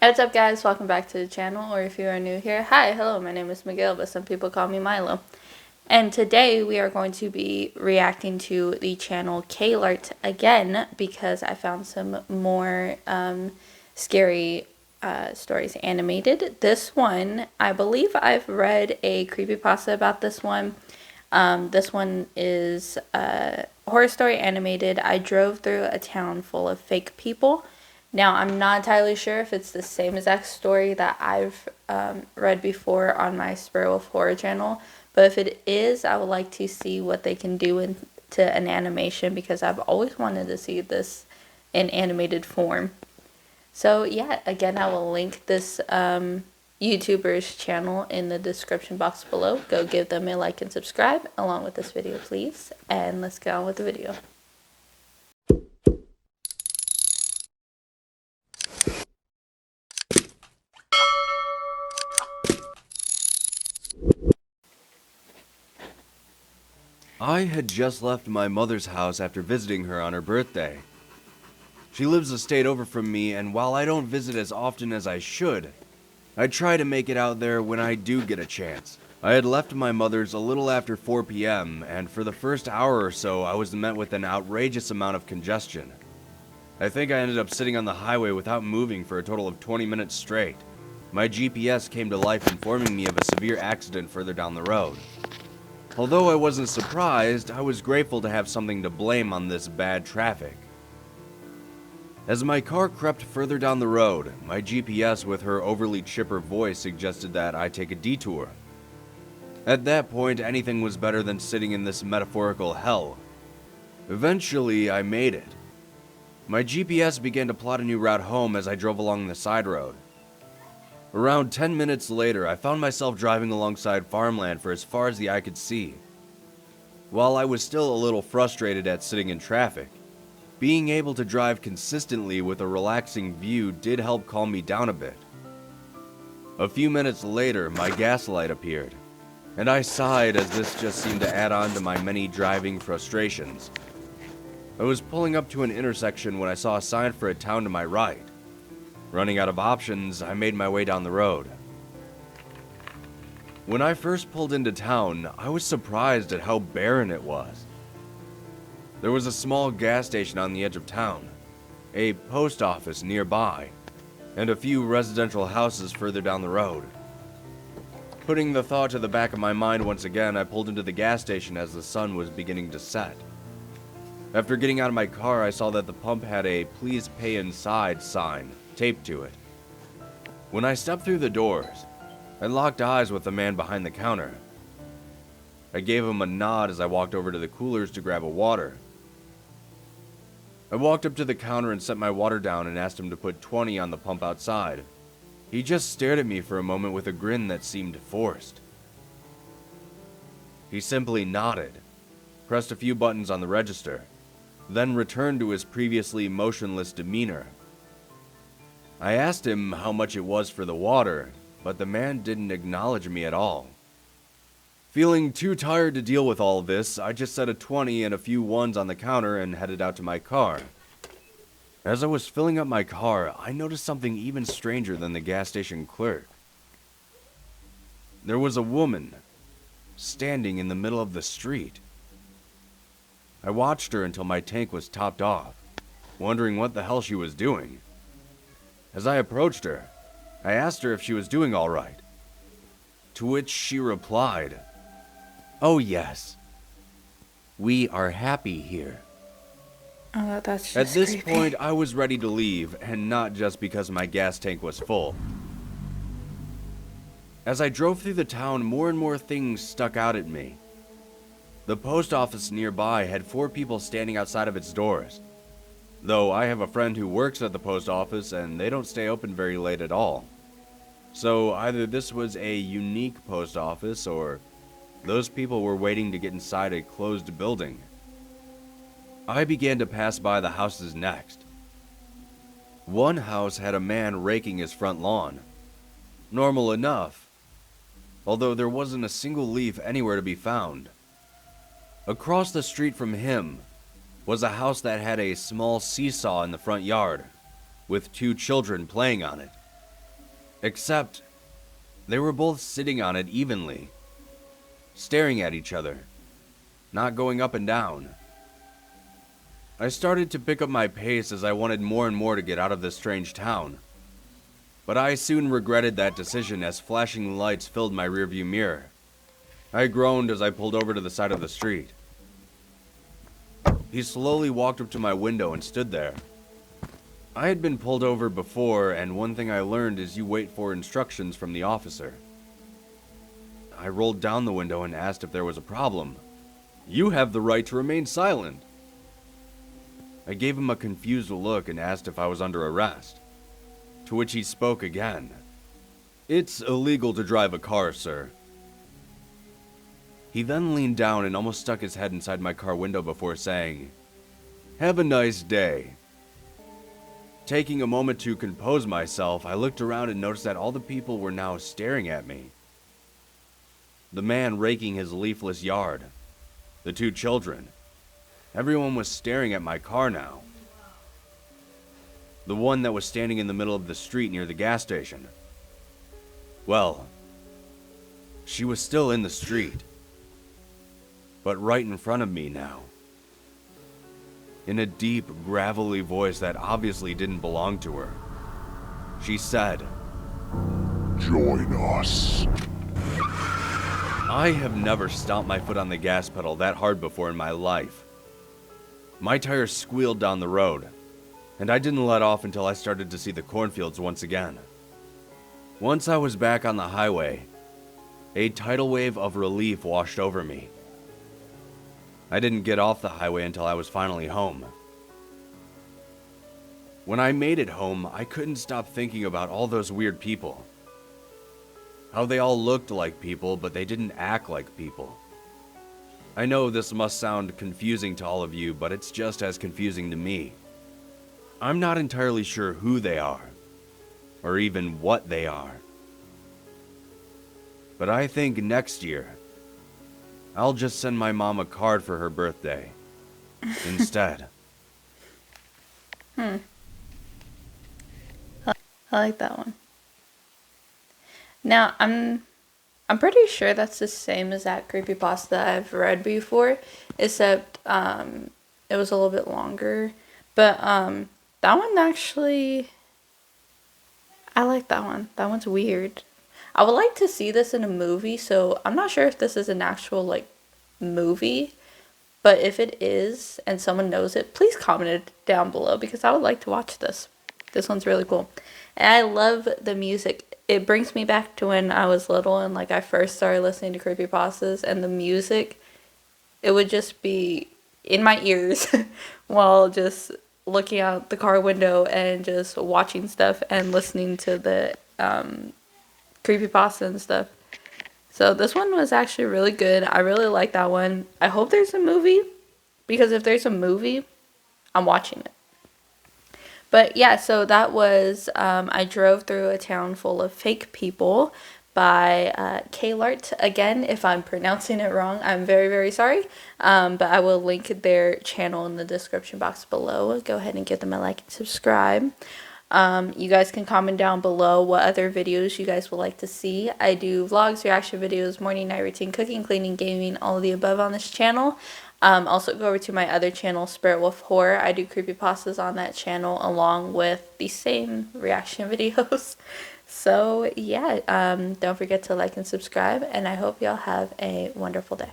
Hey, what's up guys, welcome back to the channel, or if you are new here, hi, hello, my name is Miguel, but some people call me Milo. And today we are going to be reacting to the channel Kaylart again, because I found some more scary stories animated. This one, I believe I've read a creepypasta about this one. This one is a horror story animated. I drove through a town full of fake people. Now, I'm not entirely sure if it's the same exact story that I've read before on my Spurwolf Horror channel, but if it is, I would like to see what they can do into an animation, because I've always wanted to see this in animated form. So yeah, again, I will link this YouTuber's channel in the description box below. Go give them a like and subscribe along with this video, please, and let's get on with the video. I had just left my mother's house after visiting her on her birthday. She lives a state over from me, and while I don't visit as often as I should, I try to make it out there when I do get a chance. I had left my mother's a little after 4 p.m., and for the first hour or so I was met with an outrageous amount of congestion. I think I ended up sitting on the highway without moving for a total of 20 minutes straight. My GPS came to life informing me of a severe accident further down the road. Although I wasn't surprised, I was grateful to have something to blame on this bad traffic. As my car crept further down the road, my GPS with her overly chipper voice suggested that I take a detour. At that point, anything was better than sitting in this metaphorical hell. Eventually, I made it. My GPS began to plot a new route home as I drove along the side road. Around 10 minutes later, I found myself driving alongside farmland for as far as the eye could see. While I was still a little frustrated at sitting in traffic, being able to drive consistently with a relaxing view did help calm me down a bit. A few minutes later, my gas light appeared, and I sighed as this just seemed to add on to my many driving frustrations. I was pulling up to an intersection when I saw a sign for a town to my right. Running out of options, I made my way down the road. When I first pulled into town, I was surprised at how barren it was. There was a small gas station on the edge of town, a post office nearby, and a few residential houses further down the road. Putting the thought to the back of my mind once again, I pulled into the gas station as the sun was beginning to set. After getting out of my car, I saw that the pump had a "Please pay inside" sign taped to it. When I stepped through the doors, I locked eyes with the man behind the counter. I gave him a nod as I walked over to the coolers to grab a water. I walked up to the counter and set my water down and asked him to put 20 on the pump outside. He just stared at me for a moment with a grin that seemed forced. He simply nodded, pressed a few buttons on the register, then returned to his previously motionless demeanor. I asked him how much it was for the water, but the man didn't acknowledge me at all. Feeling too tired to deal with all this, I just set a 20 and a few ones on the counter and headed out to my car. As I was filling up my car, I noticed something even stranger than the gas station clerk. There was a woman standing in the middle of the street. I watched her until my tank was topped off, wondering what the hell she was doing. As I approached her, I asked her if she was doing all right, to which she replied, "Oh yes, we are happy here." Oh, that's just At this creepy. point, I was ready to leave, and not just because my gas tank was full. As I drove through the town, more and more things stuck out at me. The post office nearby had 4 people standing outside of its doors. Though I have a friend who works at the post office and they don't stay open very late at all. So either this was a unique post office or those people were waiting to get inside a closed building. I began to pass by the houses next. One house had a man raking his front lawn. Normal enough, although there wasn't a single leaf anywhere to be found. Across the street from him was a house that had a small seesaw in the front yard, with 2 children playing on it. Except, they were both sitting on it evenly, staring at each other, not going up and down. I started to pick up my pace as I wanted more and more to get out of this strange town. But I soon regretted that decision as flashing lights filled my rearview mirror. I groaned as I pulled over to the side of the street. He slowly walked up to my window and stood there. I had been pulled over before, and one thing I learned is you wait for instructions from the officer. I rolled down the window and asked if there was a problem. "You have the right to remain silent." I gave him a confused look and asked if I was under arrest, to which he spoke again. "It's illegal to drive a car, sir." He then leaned down and almost stuck his head inside my car window before saying, "Have a nice day." Taking a moment to compose myself, I looked around and noticed that all the people were now staring at me. The man raking his leafless yard, the two children. Everyone was staring at my car now. The one that was standing in the middle of the street near the gas station. Well, she was still in the street, but right in front of me now. In a deep, gravelly voice that obviously didn't belong to her, she said, "Join us." I have never stomped my foot on the gas pedal that hard before in my life. My tires squealed down the road, and I didn't let off until I started to see the cornfields once again. Once I was back on the highway, a tidal wave of relief washed over me. I didn't get off the highway until I was finally home. When I made it home, I couldn't stop thinking about all those weird people. How they all looked like people, but they didn't act like people. I know this must sound confusing to all of you, but it's just as confusing to me. I'm not entirely sure who they are, or even what they are. But I think next year, I'll just send my mom a card for her birthday instead. I like that one. Now, I'm pretty sure that's the same as that creepypasta I've read before, except it was a little bit longer. But that one actually, I like that one. That one's weird. I would like to see this in a movie, so I'm not sure if this is an actual like movie, but if it is and someone knows it, please comment it down below because I would like to watch this. This one's really cool. And I love the music. It brings me back to when I was little and like I first started listening to creepypastas, and the music, it would just be in my ears while just looking out the car window and just watching stuff and listening to the creepypasta and stuff. So this one was actually really good. I really like that one. I hope there's a movie, because if there's a movie, I'm watching it. But yeah, so that was I Drove Through a Town Full of Fake People by Kaylart. Again, if I'm pronouncing it wrong, I'm very, very sorry. But I will link their channel in the description box below. Go ahead and give them a like and subscribe. You guys can comment down below what other videos you guys would like to see. I do vlogs, reaction videos, morning, night routine, cooking, cleaning, gaming, all of the above on this channel. Also go over to my other channel, Spirit Wolf Horror. I do creepypastas on that channel along with the same reaction videos. So yeah, don't forget to like and subscribe, and I hope y'all have a wonderful day.